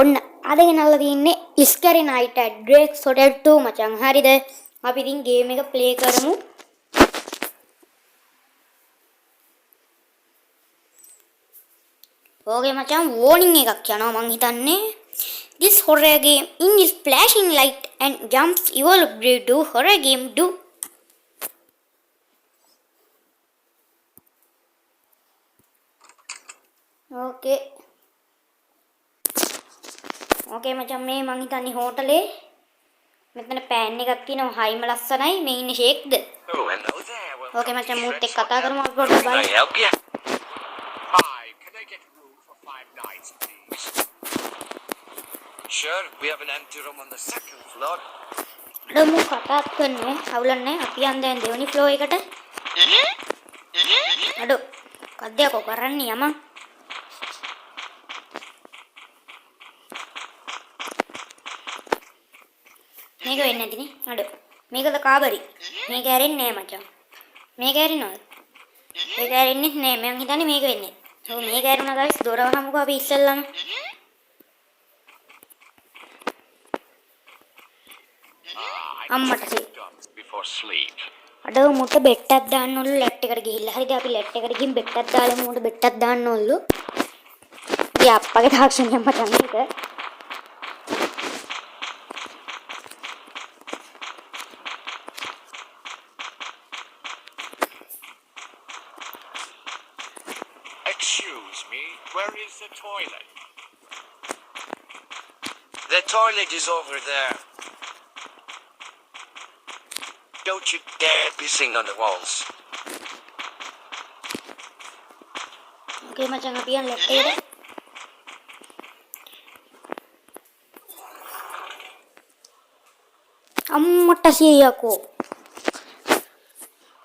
ඔන්න අද ගෙනල්ලා තින්නේ ස්කැරි නයිට් ඇඩ්‍රස් හොටෙල් 2 මචං. හරිද? අපි ඉතින් ගේම් එක ප්ලේ කරමු. ඕකේ මචං වෝනින් එකක් යනවා මං හිතන්නේ. This horror game in is flashing light and jumps you will do horror game do. ඕකේ. ඕකේ මචං මේ මං හිතන්නේ හෝටලේ මෙතන පෑන් එකක් තියෙනවා හයිම ලස්සනයි මේ ඉන්නේ ෂේක්ද? Oh, hello there. Welcome okay to මචං the මූත් එක්ක restaurant. කතා කරමු අපි පොඩ්ඩක් Can I බලමු. help you? Hi, can I get room for 5 nights, please? Sure, we have an empty room on the second floor. අද මූ කතා කරන්නේ අවුලන්නේ අපි යන්නේ දෙවෙනි ෆ්ලෝ එකට. අඩෝ කද්දයකෝ කරන්නේ යමන්. මේක වෙන්නේ නැතිනේ. අඩෝ මේකද කාබරි. මේක ඇරෙන්නේ නෑ මචං. මේක ඇරෙනවද? මේක ඇරෙන්නේ නෑ. මම හිතන්නේ මේක වෙන්නේ. ඔව් මේක ඇරුණා ගයිස් දොර වහමුකෝ අපි ඉස්සෙල්ලාම. අම්මට සී. Before sleep. අඩෝ මුට බෙට්ටක් දාන්න ඕනලු ලැට් එකට ගිහිල්ලා. හරිද අපි ලැට් එකට ගිහින් බෙට්ටක් දාලා මුට බෙට්ටක් දාන්න ඕනලු. ඉතින් අප්පගේ තාක්ෂණය මචං මේක. Excuse me, where is the toilet? The toilet is over there. Don't you dare pissing on the walls. ඕකේ මචං අපි යන් ලැට් එකට. අම්මට සීයකෝ.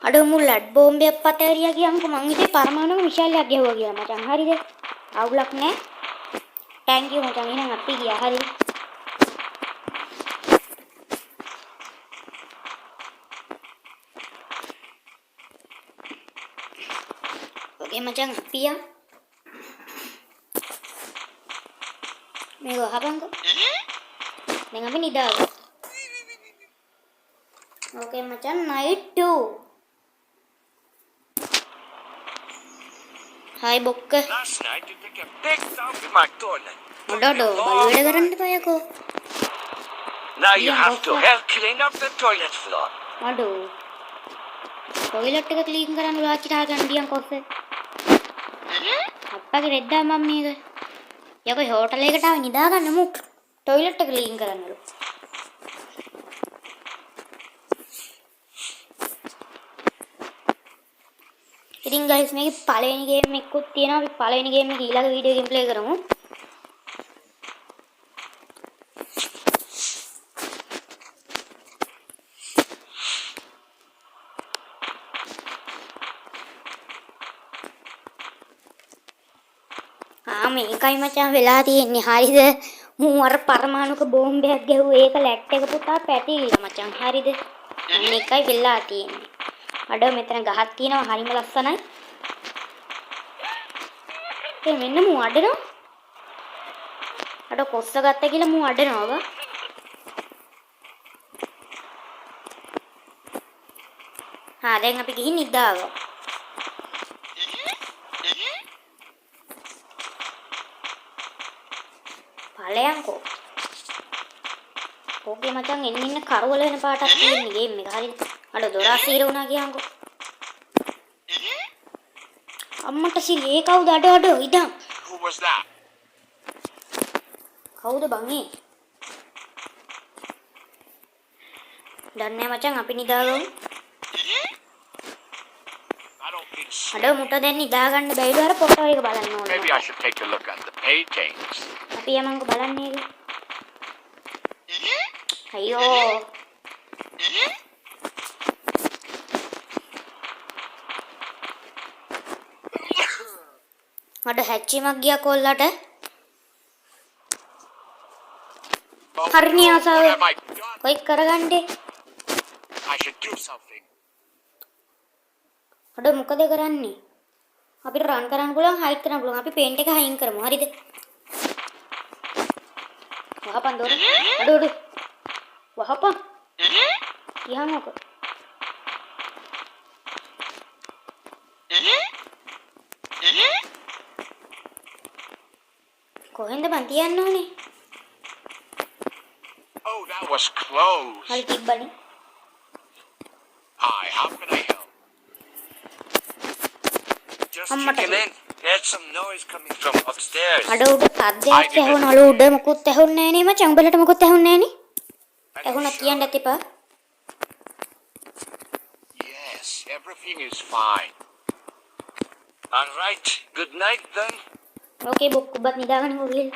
අඩෝ මු ලැඩ් බෝම්බයක් පතේරියා කියන්කෝ මං හිතේ පරමාණු විශාලයක් ගැහුවා කියලා මචං. හරිද? අවුලක් නෑ. thank you මචං. එහෙනම් අපි ගියා. හරි. ඕකේ මචං අපි යන්. මේක වහපන්කෝ. දැන් අපි නිදාගමු. ඕකේ මචං night 2. Hi බොක්ක. Last night you took a big dump in my toilet. ඔඩඩෝ බලු වැඩ කරන්න එපායකෝ. Now you Yeah, have to okay. help clean up the toilet floor. අඩෝ. ටොයිලට් එක ක්ලීන් කරන්න ලාච්චිට ආගන්න දියන් කොස්සේ. අප්පගේ රෙද්දා මම මේක. යකෝ හෝටල් එකට ආව නිදා ගන්න මු ටොයිලට් එක ක්ලීන් කරන්නලු. ඉතින් ගයිස් මේකේ පළවෙනි ගේම් එකකුත් තියෙනවා. අපි පළවෙනි ගේම් එක ඊළඟ වීඩියෝ එකෙන් ප්ලේ කරමු. මේකයි මචං වෙලා තියෙන්නේ. හරිද? මූ අර පරමාණුක බෝම්බයක් ගැහුවා. ඒක ලැට් එක පුතා පැටිලා මචං. හරිද? මේකයි වෙලා තියෙන්නේ. අඩ මෙතන ගහක් තියෙනවා හරිම ලස්සනයි. ඒ මෙන්න මූ අඩනවා. අඩ කොස්ස ගත්ත කියලා මූ අඩනවා. දැන් අපි ගිහින් නිදාගමු. ඵලයන්කෝ. ඕකේ මචං එන්න කරවල වෙන පාටක් තියෙන්නේ ගේම් එක. හරිද? අඩ දොර අසීර වුණා කියන්කෝ. අම්මට සිලේ කවුද අඩ ඉදන්. Who was that? කවුද බං ඒ? දන්නේ මචං අපි නිදාගමු. I don't feel sick. අඩ මුට දැන් නිදා ගන්න බැයිද අර ෆොටෝ එක බලන්න ඕනේ. Maybe I should take a look at the paintings. අපි යමන්කෝ බලන්නේ ඒක. අයියෝ. මට හැච්චිමක් ගියා කොල්ලට. හරිනේ ආසාව. What have I done? කොයි කරගන්නේ? I should do something. අඩ මොකද කරන්නේ? අපිට රන් කරන්න පුළුවන් හයිට් කරන්න පුළුවන්. අපි පේන්ට් එක හයින් කරමු. හරිද? වහපන් දොර. අඩු. වහපන්. කියන්නකො. කොහෙන්ද බන් තියන්න ඕනේ? Oh, that was close. හරි තිබ්බනේ. Hi, how can I help? Just Amma checking tahu. in. There's some noise coming from upstairs. අඩ උඩ සද්දයක් ඇහුණලු උඩ මොකුත් ඇහුන්නේ නැහැ නේ මචං. උඹලට මොකුත් ඇහුන්නේ නැහැ නේ? Are you ඇහුණා sure? කියන්න එපා. Yes, everything is fine. All right. Good night then. ඕකේ බොක්කුබත් නිදාගන්න ඕගිල්.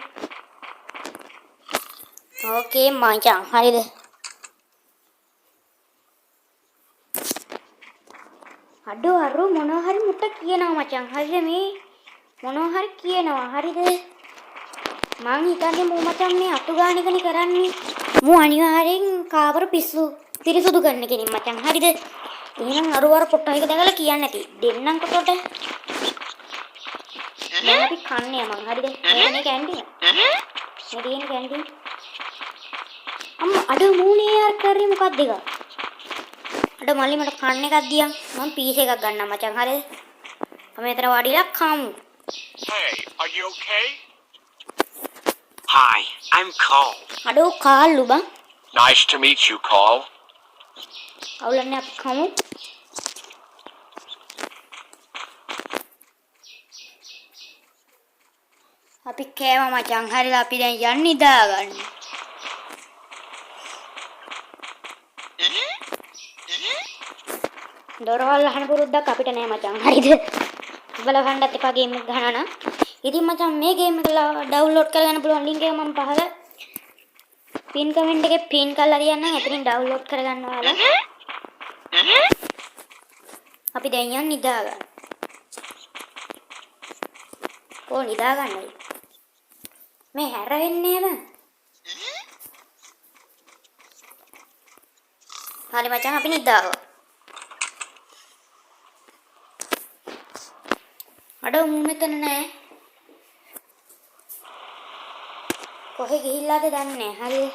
ඕකේ මචං හරිද? අඩෝ අරු මොනවා හරි මුට කියනවා මචං. හරිද මේ? මොනවා හරි කියනවා. හරිද? මං හිතන්නේ මූ මචං මේ අතු ගාන එකනේ කරන්නේ. මූ අනිවාර්යෙන් කාවර පිරිසුදු කරන්න කෙනෙක් මචං. හරිද? එහෙනම් අරුවර පොට්ටෝ එක දැකලා කියන්නේ නැති. දෙන්නම් කොට. දැන් අපි කන්නේ මං. හරිද? මේ කැන්ටින්. මේ තියෙන කැන්ටින්. අම්මා අඩ මූනේ යාර කරේ මොකක්ද එක? අඩ මල්ලි මට කන්න එකක් දියන්. මම පීස් එකක් ගන්නම් මචං. හරිද? අපි මෙතන වාඩිලා කමු. Hey, are you okay? Hi, I'm Carl. අඩෝ කාල්ලු බං. Nice to meet you, Carl. අවුලන්නේ අපි කමු. අපි කෑවා මචං. හරිද? අපි දැන් යන්න නිදාගන්න. දොරවල් අහන පුරුද්දක් අපිට නෑ මචං. හරිද? ඔබලා ගන්නත් එපා ගේම් එක ගහනවා නම්. ඉතින් මචං මේ ගේම් එක ඩවුන්ලෝඩ් කරගන්න පුළුවන් ලින්ක් එක මම පහල පින් කමෙන්ට් එකේ පින් කරලා තියන්නම්. එතනින් ඩවුන්ලෝඩ් කරගන්න ඔයාලා. අපි දැන් යන්න නිදාගන්න. නිදාගන්නයි. මේ හැරෙන්නේ නේද? හරි මචං අපි නිදාගමු. අඩ මෙතන නෑ. කොහෙ ගිහිල්ලාද දන්නේ නෑ. හරිද?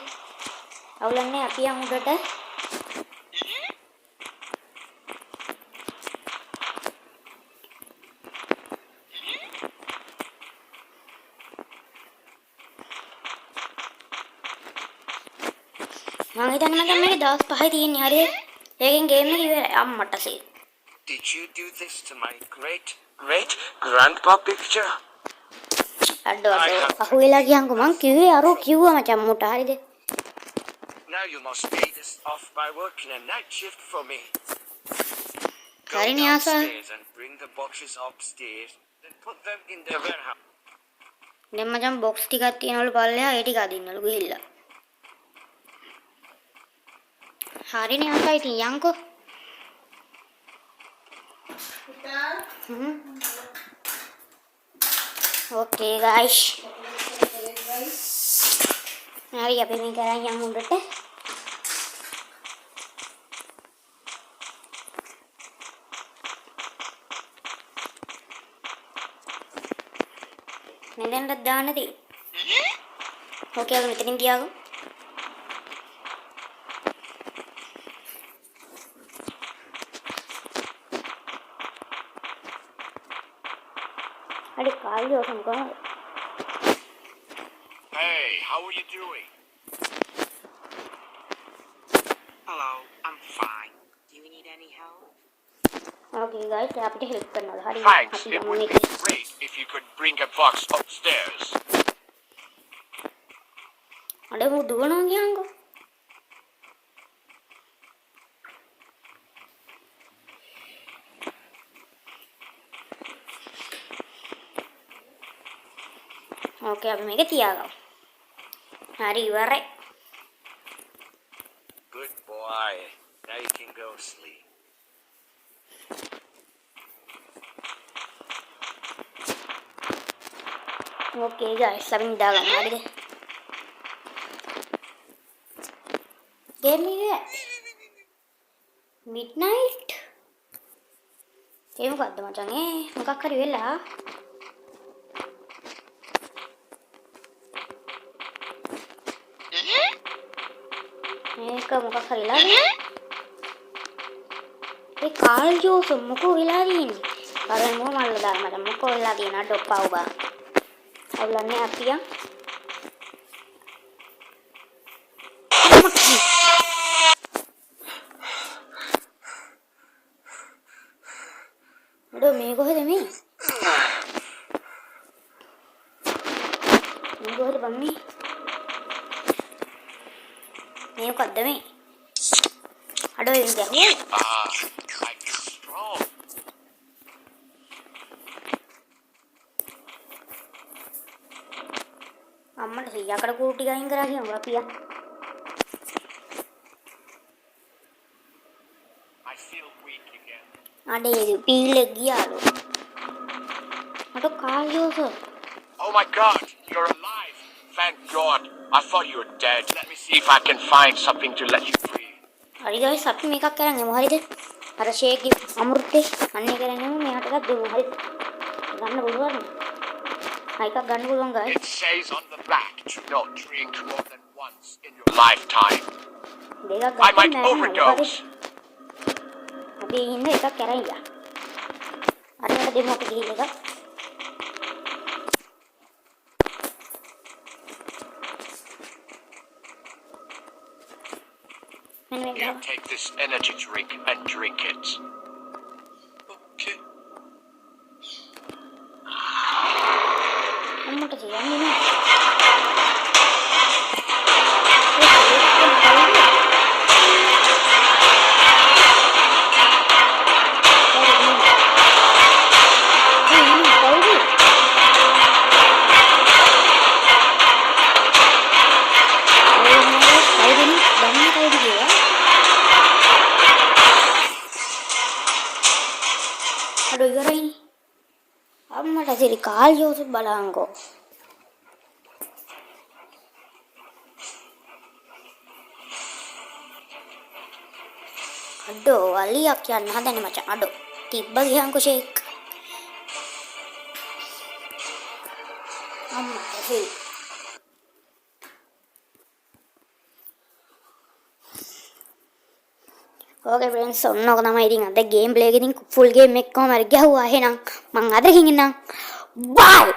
අවුලන්නේ අපි යමු උඩට. මම හිතන්නේ මචං මේක දවස් 5යි තියෙන්නේ. හරිද? ඒකෙන් ගේම් එක ඉවරයි. අම්මට සී. Did you do this to my great grandpa picture? අඩෝ අහුවෙලා ගියන්කො මං කිව්වේ අරෝ කිව්වා මචං මුට. හරිද? Now you must pay this off by working a night shift for me. Go හරි න්යාසා. downstairs and bring the boxes upstairs, then put them in the warehouse. දැන් මචං බොක්ස් ටිකක් තියනවලු පල්ලෙහා. ඒ ටික අදින්නලු ගිහිල්ලා. හරිනේ අංකා ඉතින් යන්කෝ. Okay guys. Mari අපි මේ කරන් යමු උඩට. මෙතෙන්ට දාන්න තියෙන්නේ. ඕකේ අපි මෙතනින් ගියාගමු. අඩේ කාලියෝ සංකෝ. Hey, how are you doing? Hello, I'm fine. Do you need any help? Okay guys, අපිට හෙල්ප් කරනවා. හරි. Thanks. It would be great if you could bring a box upstairs. අඩේ මු දුවනවා කියන්කෝ. Okay, අපි මේක තියාගමු. හරි ඉවරයි. Good boy. Now you can go sleep. Okay guys, අපි නිදාගමු. හරිද? ගේම් එක midnight. ඒ මොකද්ද මචං? මොකක් හරි වෙලා. මේක මොකක් හරි වෙලාද? ඒ කාල් ජෝස් මොකෝ වෙලා තියෙන්නේ? කරන් මොමල්ල දාන්න මට මොකෝ වෙලා තියෙන ඩොප්පව බා. අවුලන්නේ අපියා. අඩෝ මේ කොහෙද මේ? මේ කොහෙද බම්මි? මේ මොකද්ද මේ? අඩෝ එන්නේ ගැහුවා. I feel strong. අම්මට සීයාකට කූටි ටික අයින් කරා කියමු අපියා. I feel weak again. අඩේ පීලෙ ගියාලු. මට කාල්යෝස. Oh my God, you're alive. Thank God. I thought you were dead. Let me see if I can find something to let you free. හරි guys අපි මේකක් කරන් යමු හරිද? අර ෂේක්ගේ අමෘතේ අන්නේ කරන් යමු මෙයාට එකක් දෙමු හරිද? ගන්න පුළුවන්. එකක් ගන්න පුළුවන් guys. It says on the back to not drink more than once in your lifetime. දෙකක් I might ගන්න overdose. අපි ඉන්න එකක් කරන් යා. අරකට දෙමු අපි ගිහින් එකක්. Here, take this energy drink and drink it. Okay. අම්මට කියන්නේ නෑ. අඩෝ ඉවරයිනේ. අම්මට සිරි කාල් ජෝස් බලංගෝ. අඩෝ වලියක් යන්න හදන්නේ මචං. අඩෝ තිබ්බ ගියන්කෝ ෂේක්. අම්මට සිරි. ඕකේ ෆ්‍රෙන්ඩ්ස් ඔන්නෝක තමයි ඉතින් අද ගේම් ප්ලේ එකකින් ෆුල් ගේම් එක කොහමද ගැහුවා එහෙනම් මං අදකින් ඉන්නම් බයි